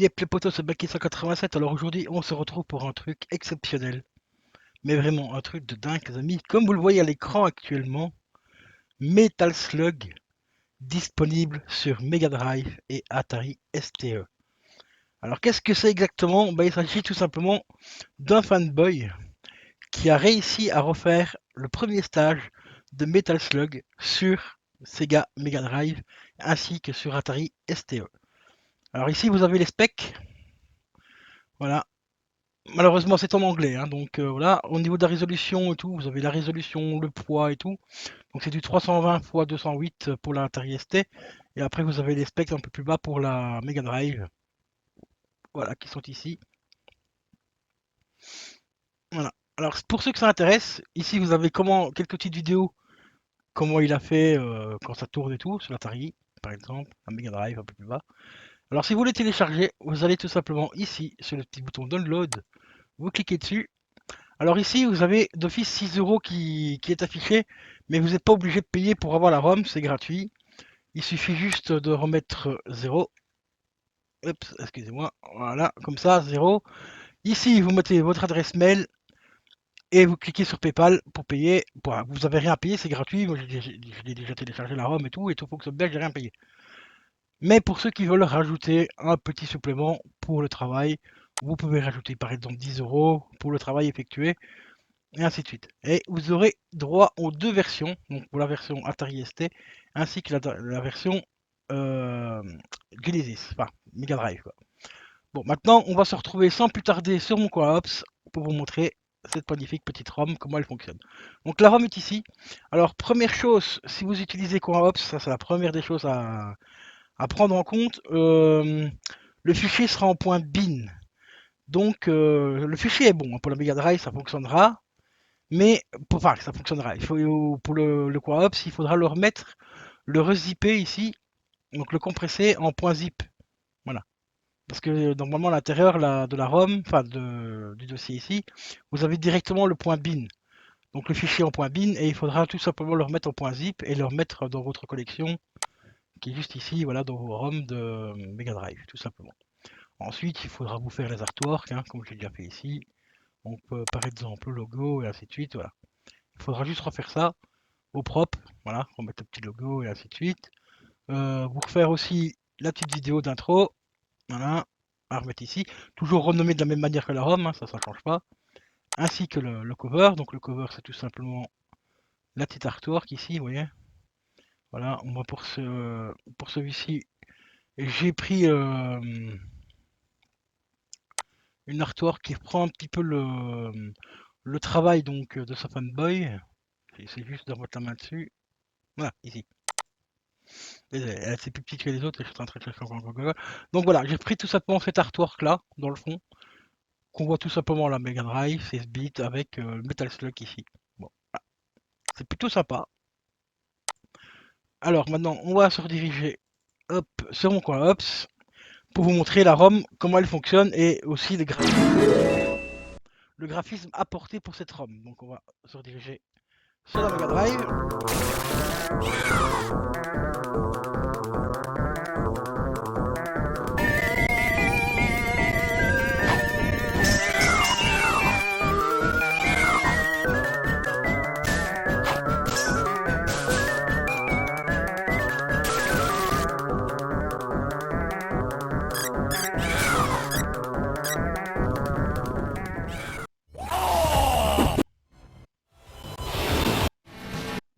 Yep, les potos, c'est Baki 187. Alors aujourd'hui, on se retrouve pour un truc exceptionnel. Mais vraiment, un truc de dingue, les amis. Comme vous le voyez à l'écran actuellement, Metal Slug disponible sur Mega Drive et Atari STE. Alors qu'est-ce que c'est exactement? Il s'agit tout simplement d'un fanboy qui a réussi à refaire le premier stage de Metal Slug sur Sega Mega Drive ainsi que sur Atari STE. Alors ici, vous avez les specs. Voilà. Malheureusement, c'est en anglais, hein, donc voilà. Au niveau de la résolution et tout, vous avez la résolution, le poids et tout. Donc c'est du 320 x 208 pour la Atari ST. Et après, vous avez les specs un peu plus bas pour la Mega Drive. Voilà, qui sont ici. Voilà. Alors pour ceux que ça intéresse, ici vous avez quelques petites vidéos, comment il a fait quand ça tourne et tout, sur l'Atari, par exemple, la Mega Drive un peu plus bas. Alors si vous voulez télécharger, vous allez tout simplement ici, sur le petit bouton Download, vous cliquez dessus. Alors ici, vous avez d'office 6 euros qui est affiché, mais vous n'êtes pas obligé de payer pour avoir la ROM, c'est gratuit. Il suffit juste de remettre 0. Oups, excusez-moi, voilà, comme ça, 0. Ici, vous mettez votre adresse mail et vous cliquez sur PayPal pour payer. Vous n'avez rien à payer, c'est gratuit. Moi, j'ai déjà téléchargé la ROM et tout fonctionne bien, j'ai rien payé. Mais pour ceux qui veulent rajouter un petit supplément pour le travail, vous pouvez rajouter par exemple 10 euros pour le travail effectué. Et ainsi de suite. Et vous aurez droit aux deux versions, donc pour la version Atari ST ainsi que la version euh, Genesis, enfin Mega Drive. Quoi. Bon, maintenant on va se retrouver sans plus tarder sur mon Coaops pour vous montrer cette magnifique petite ROM, comment elle fonctionne. Donc la ROM est ici. Alors première chose, si vous utilisez Coaops, ça c'est la première des choses à prendre en compte, le fichier sera en point bin. Donc le fichier est bon, hein, pour la Mega Drive ça fonctionnera. Mais enfin, ça fonctionnera. Pour le Quaops, il faudra le remettre, le rezipper ici, donc le compresser en .zip. Voilà. Parce que normalement, à l'intérieur de la ROM, enfin du dossier ici, vous avez directement le .bin. Donc le fichier en .bin, et il faudra tout simplement le remettre en .zip et le remettre dans votre collection, qui est juste ici, voilà, dans vos ROM de Mega Drive, tout simplement. Ensuite, il faudra vous faire les artworks, hein, comme j'ai déjà fait ici. On peut, par exemple, le logo et ainsi de suite, voilà. Il faudra juste refaire ça au propre, voilà, remettre le petit logo et ainsi de suite. Vous refaire aussi la petite vidéo d'intro, voilà, à remettre ici. Toujours renommé de la même manière que la ROM, hein, ça ne change pas. Ainsi que le cover, donc le cover c'est tout simplement la petite artwork ici, vous voyez. Voilà, moi pour celui-ci, j'ai pris une artwork qui reprend un petit peu le travail donc de sa fanboy. C'est juste de remettre la main dessus. Voilà, ici. Elle c'est plus petite que les autres, et je suis en train de chercher encore. Donc voilà, j'ai pris tout simplement cet artwork là, dans le fond, qu'on voit tout simplement la Mega Drive, 16 bits avec le Metal Slug ici. Bon, voilà. C'est plutôt sympa. Alors maintenant, on va se rediriger hop, sur mon coin Ops pour vous montrer la ROM, comment elle fonctionne et aussi le graphisme apporté pour cette ROM. Donc on va se rediriger sur la Mega Drive.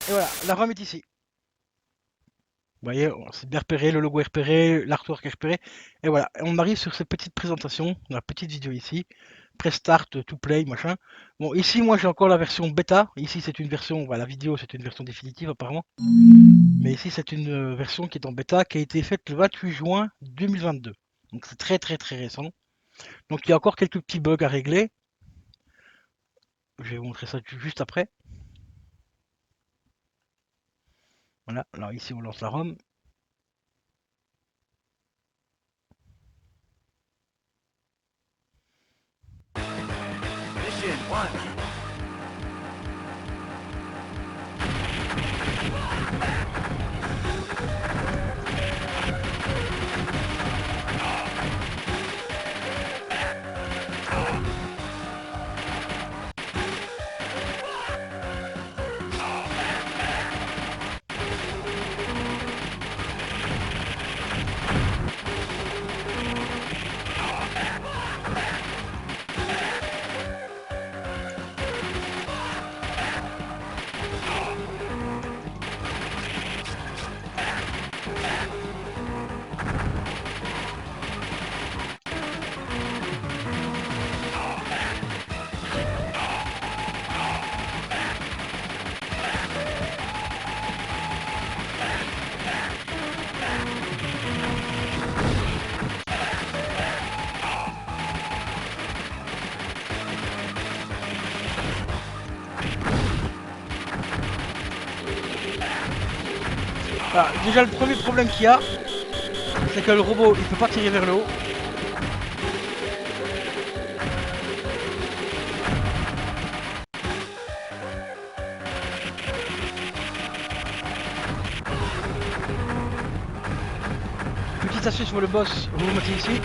Et voilà, la ROM est ici. Vous voyez, c'est bien repéré, le logo est repéré, l'artwork est repéré. Et voilà, on arrive sur cette petite présentation, la petite vidéo ici. Press start, to play, machin. Bon, ici, moi, j'ai encore la version bêta. Ici, c'est une version, voilà, la vidéo, c'est une version définitive, apparemment. Mais ici, c'est une version qui est en bêta, qui a été faite le 28 juin 2022. Donc, c'est très, très, très récent. Donc, il y a encore quelques petits bugs à régler. Je vais vous montrer ça juste après. Voilà, alors ici, on lance la ROM. Mission 1. Alors, déjà, le premier problème qu'il y a, c'est que le robot, il peut pas tirer vers le haut. Petite astuce pour le boss, vous vous mettez ici.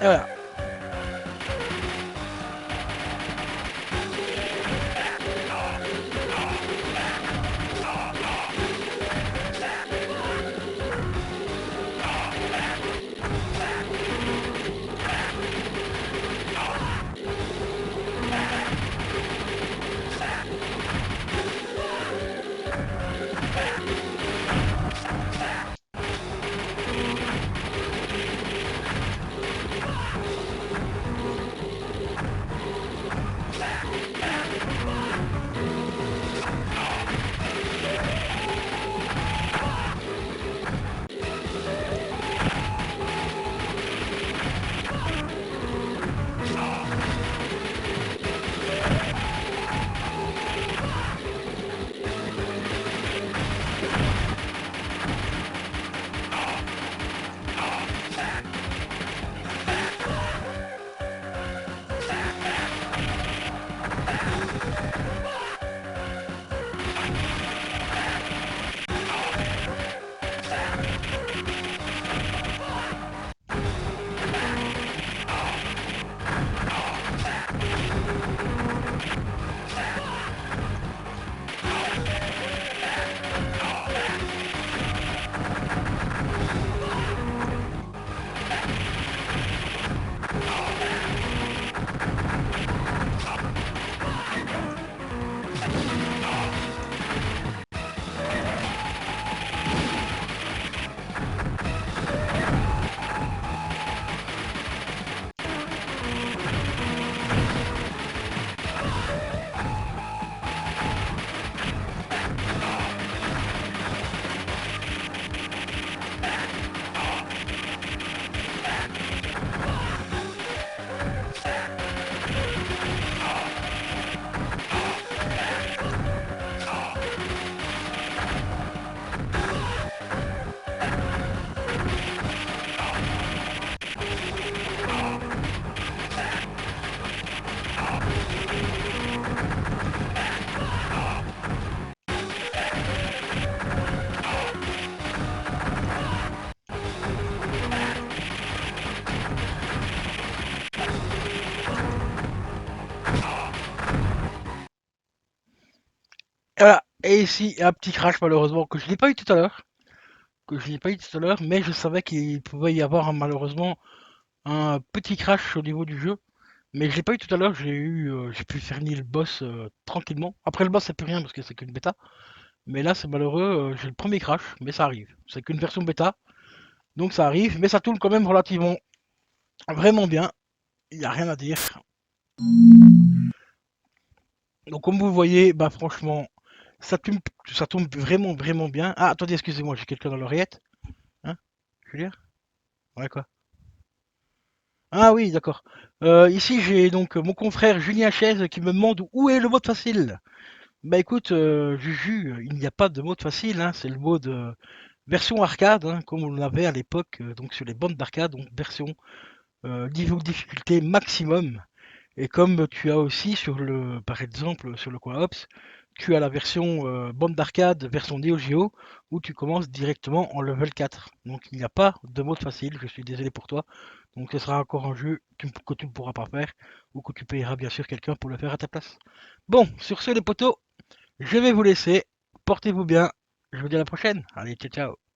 Et voilà. Et voilà. Et ici, un petit crash malheureusement que je n'ai pas eu tout à l'heure. Que je n'ai pas eu tout à l'heure, mais je savais qu'il pouvait y avoir malheureusement un petit crash au niveau du jeu. Mais je l'ai pas eu tout à l'heure, j'ai pu finir le boss tranquillement. Après le boss c'est plus rien parce que c'est qu'une bêta. Mais là c'est malheureux, j'ai le premier crash, mais ça arrive. C'est qu'une version bêta, donc ça arrive, mais ça tourne quand même relativement vraiment bien. Il n'y a rien à dire. Donc comme vous voyez, bah franchement, ça tourne vraiment vraiment bien. Ah attendez, excusez-moi, j'ai quelqu'un dans l'oreillette. Hein, je veux dire. Ouais quoi. Ah oui, d'accord. Ici j'ai donc mon confrère Julien Chaise qui me demande où est le mode facile. Bah écoute, Juju, il n'y a pas de mode facile, hein, c'est le mode version arcade, hein, comme on l'avait à l'époque, donc sur les bandes d'arcade, donc version niveau de difficulté maximum. Et comme tu as aussi par exemple sur le Coin Ops, tu as la version bande d'arcade, version Neo Geo, où tu commences directement en level 4. Donc il n'y a pas de mode facile, je suis désolé pour toi. Donc ce sera encore un jeu que tu ne pourras pas faire, ou que tu payeras bien sûr quelqu'un pour le faire à ta place. Bon, sur ce les potos, je vais vous laisser. Portez-vous bien. Je vous dis à la prochaine. Allez, ciao ciao.